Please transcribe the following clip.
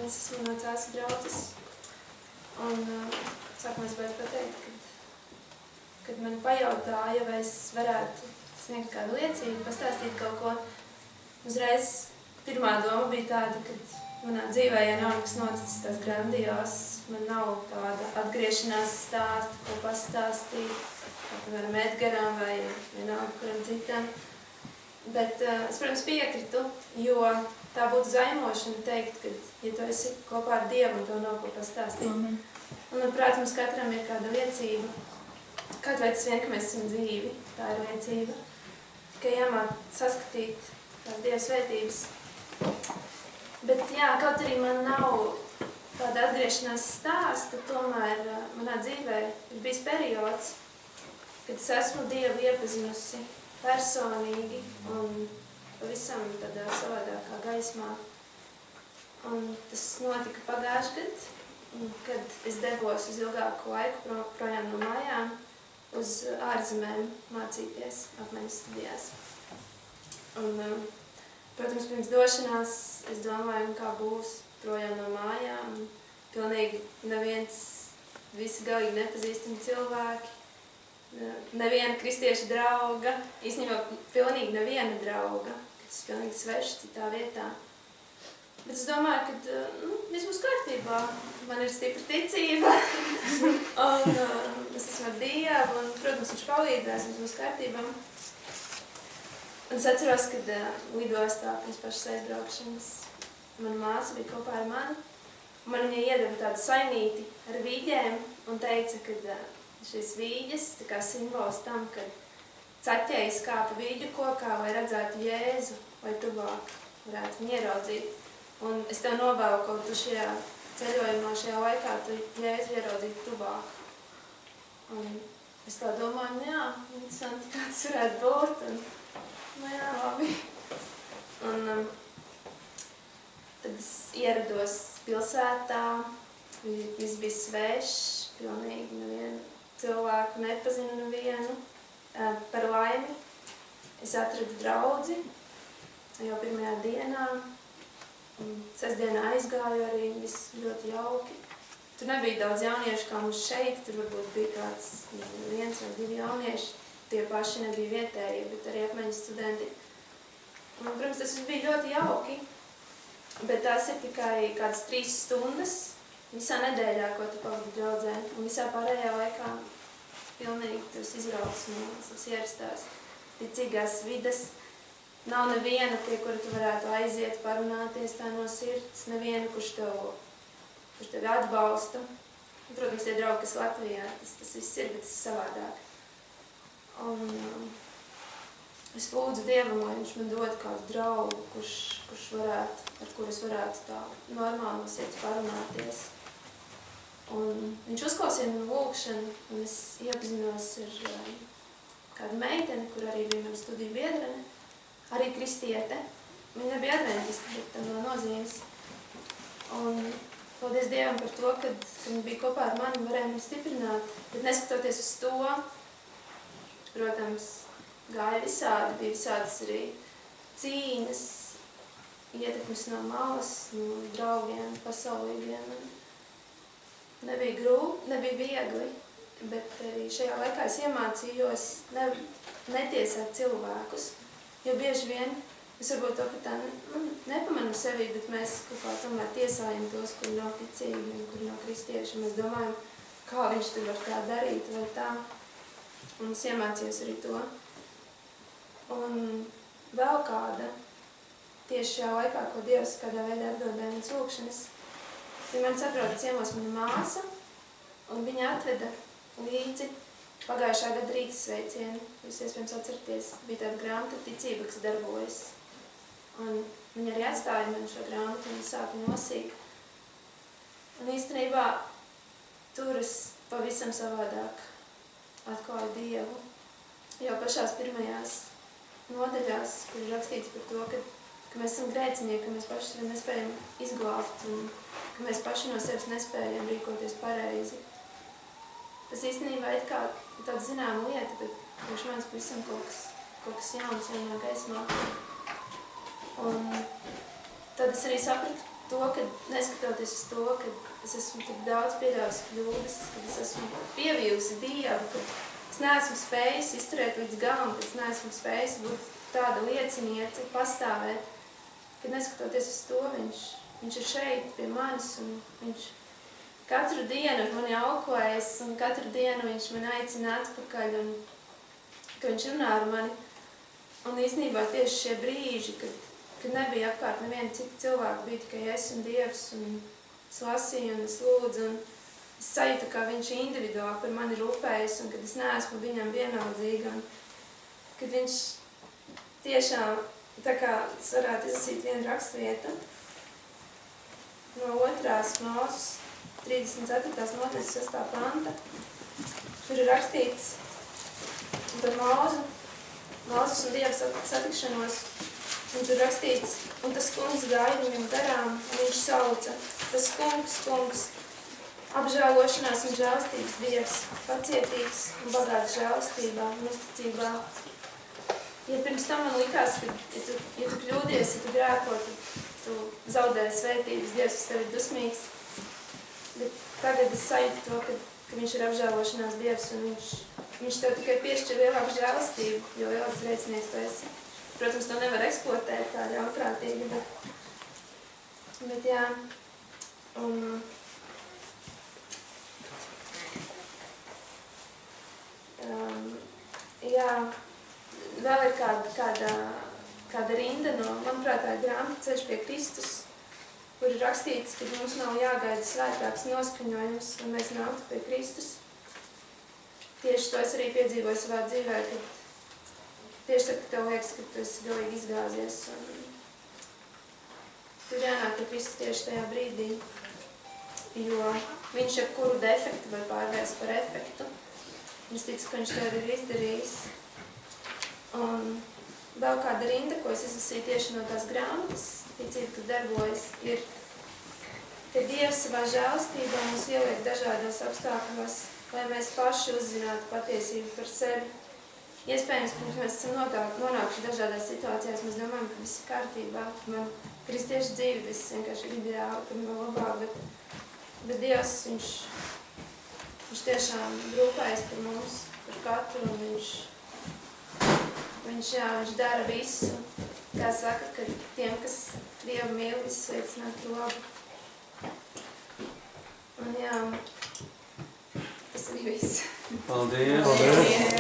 es esmu no Cēsu draudzes. Un sākumā es gribētu pateikt, kad man pajautāja, vai es varētu sniegt kādu liecību, pastāstīt kaut ko. Uzreiz pirmā doma bija tāda, ka manā dzīvē, ja nav nekas noticis tās grandios, man nav tāda atgriešanās stāsta, ko pastāstīt, kā piemēram Edgaram vai vienalga kuram citam. Bet es, protams, piekritu, jo tā būtu zaimošana teikt, ka, ja tu esi kopā ar Dievu un tev nav ko pastāstīt. Un, manuprāt, mums katram ir kāda liecība. Kaut vai tas vien, ka mēs esam dzīvi, tā ir liecība. Tikai jāmāk saskatīt tās Dieva svētības. Bet jā, kaut arī man nav tāda atgriešanās stāsta, tomēr manā dzīvē ir bijis periods, kad es esmu Dievu iepazinusi personīgi un pavisam tādā savādākā gaismā. Un tas notika pagājuši gadu, kad es devos uz ilgāku laiku projām no mājām uz ārzemēm mācīties apmaiņas studijās. Un, protams, pirms došanās es domāju, kā būs projām no mājām. Pilnīgi neviens, visi galīgi nepazīstami cilvēki. Neviena kristieša drauga, īstenībā pilnīgi neviena drauga, kas ir pilnīgi sveši citā vietā. Bet es domāju, ka viss būs kārtībā, man ir stipra ticība, un es esmu ar Dievu, un, protams, viņš palīdzēs, viss būs kārtībā. Un es atceros, kad lidostā pirms pašas aizbraukšanas mana māsa bija kopā ar mani, un man viņa iedeva tādu sainīti ar vīģēm un teica, ka šīs vīģes, tā kā simbols tam, kad caķējs kāpa vīģu kokā, lai redzētu Jēzu, vai tuvāk varētu viņu ieraudzīt. Un es tev novēlu, ka tu šajā ceļojumā, šajā laikā, tu Jēzu ieraudzītu tuvāk. Un es tā domāju, jā, interesanti, kā tas varētu būt, un jā, labi. Un tad es ierados pilsētā, viss bija svešs, pilnīgi nevienu cilvēku nepazinu nevienu. Par laimi es atradu draudzi jau pirmajā dienā. Sestdienā aizgāju arī, viss ļoti jauki. Tur nebija daudz jauniešu kā mums šeit, tur varbūt bija kāds viens vai divi jaunieši. Tie paši nebija vietējie, bet arī apmaiņas studenti. Un, protams, tas bija ļoti jauki, bet tās ir tikai kādas 3 stundas visā nedēļā, ko tu pavadi draudzē. Un visā pārējā laikā pilnīgi tu esi izraucis no savas ierastās ticīgās vides. Nav neviena, pie kura tu varētu aiziet, parunāties tā no sirds, neviena, kurš tevi atbalsta. Un, protams, tie draugi, kas Latvijā, tas viss ir, bet tas ir savādāk. Un es lūdzu Dievam, lai viņš man dod kādu draugu, ar kuru es varētu tā normāli no sirds parunāties. Un viņš uzklausīja manu lūgšanu, un es iepazinos ar kādu meiteni, kur arī bija mana studiju biedrene, arī kristiete. Viņa nebija adventista, bet tam nav nozīmes. Un paldies Dievam par to, ka viņa bija kopā ar mani un varēja mani stiprināt. Bet neskatoties uz to, protams, gāja visādi, bija visādas arī cīņas, ietekmes no malas, no draugiem, pasaulīgiem. Nebija grūti, nebija viegli, bet arī šajā laikā es iemācījos netiesāt cilvēkus, jo bieži vien es varbūt to, ka tā nepamanu sevi, bet mēs kaut kā tomēr tiesājam tos, kuri nav ticīgi un kuri nav kristieši. Mēs domājam, kā viņš tur var tā darīt vai tā. Un es iemācījos arī to. Un vēl kāda, tieši šajā laikā, ko Dievs kādā veidā atbildēja manas lūgšanas, man saprota ciemos mana māsa, un viņa atveda līdzi pagājušā gada rīta sveicienu. Jūs iespējams atceraties, bija tāda grāmata ticība, kas darbojas. Un viņa arī atstāja man šo grāmatu un sāka nosīt. Un īstenībā tur es pavisam savādāk atklāju Dievu. Jau pašās pirmajās nodaļās, kur ir rakstīts par to, ka mēs esam grēcinieki, ka mēs paši sevi nespējam izglābt un ka mēs paši no sevis nespējam rīkoties pareizi. Tas īstenībā ir kā tāda zināma lieta, bet priekš manis pavisam kaut kas jauns jaunā gaismā. Un tad es arī sapratu, to, ka neskatoties uz to, ka es esmu tik daudz pieļāvusi kļūdas, kad es esmu pievijusi Dievu, ka es neesmu spējusi izturēt līdz galam, ka es neesmu spējusi būt tāda lieciniece, pastāvēt, kad neskatoties uz to, viņš ir šeit pie manis un viņš katru dienu ar mani aukojas un katru dienu viņš man aicina atpakaļ un ka viņš runā ar mani. Un īstenībā tieši šie brīži, kad nebija apkārt neviena cita cilvēka, bija tikai es un Dievs, un es lasīju un es lūdzu, un es sajūtu, kā viņš individuāli par mani rūpējas, un kad es neesmu viņam vienaldzīga, un kad viņš tiešām, tā kā es varētu izlasīt vienu rakstvietu, no 2. Mūzes 34. nodaļas 6. panta, tur ir rakstīts par Mūzes un Dieva satikšanos, un tur rakstīts, un tas kungs gāja viņam garām, un viņš sauca, tas kungs, apžēlošanās un žēlstības Dievs, pacietīgs un bagāts žēlstībā un uzticībā. Ja pirms tam man likās, ka, ja tu kļūdies, ja tu grēko, tu zaudē svētības, Dievs uz tevi dusmīgs, bet tagad es sajūtu to, ka viņš ir apžēlošanās Dievs, un viņš tev tikai piešķir lielāku žēlastību, jo lielāks grēcinieks tu esi. Protams, to nevar eksploatēt tā ļaunprātīgi, bet jā, un jā, vēl ir kāda rinda no, manuprāt, tā ir grāmata Ceļš pie Kristus, kur ir rakstīts, ka mums nav jāgaida svētāks noskaņojums, un mēs nāktu pie Kristus. Tieši to es arī piedzīvoju savā dzīvē, kad tieši tad, kad tev liekas, ka tu esi galīgi izgāzies. Tur jānāk pie Kristus tieši tajā brīdī, jo viņš jebkuru defektu var pārvērst par efektu. Es ticu, ka viņš to ir izdarījis. Un vēl kāda rinda, ko es izlasīju tieši no tās grāmatas, ticība, kas darbojas, ir, ka Dievs savā žēlstībā mums ieliek dažādos apstākļos, lai mēs paši uzzinātu patiesību par sevi. Iespējams, pirms mēs esam nonākuši dažādās situācijās, mēs domājam, ka viss ir kārtībā. Man kristiešu dzīve, viss vienkārši ir ideāli, ka man labāk, bet Dievs, viņš tiešām rūpējas par mums, par katru, un viņš dara visu. Kā saka, ka tiem, kas Dievu mīl, visas lietas nāk par labu. Un jā, tas ir viss. Paldies!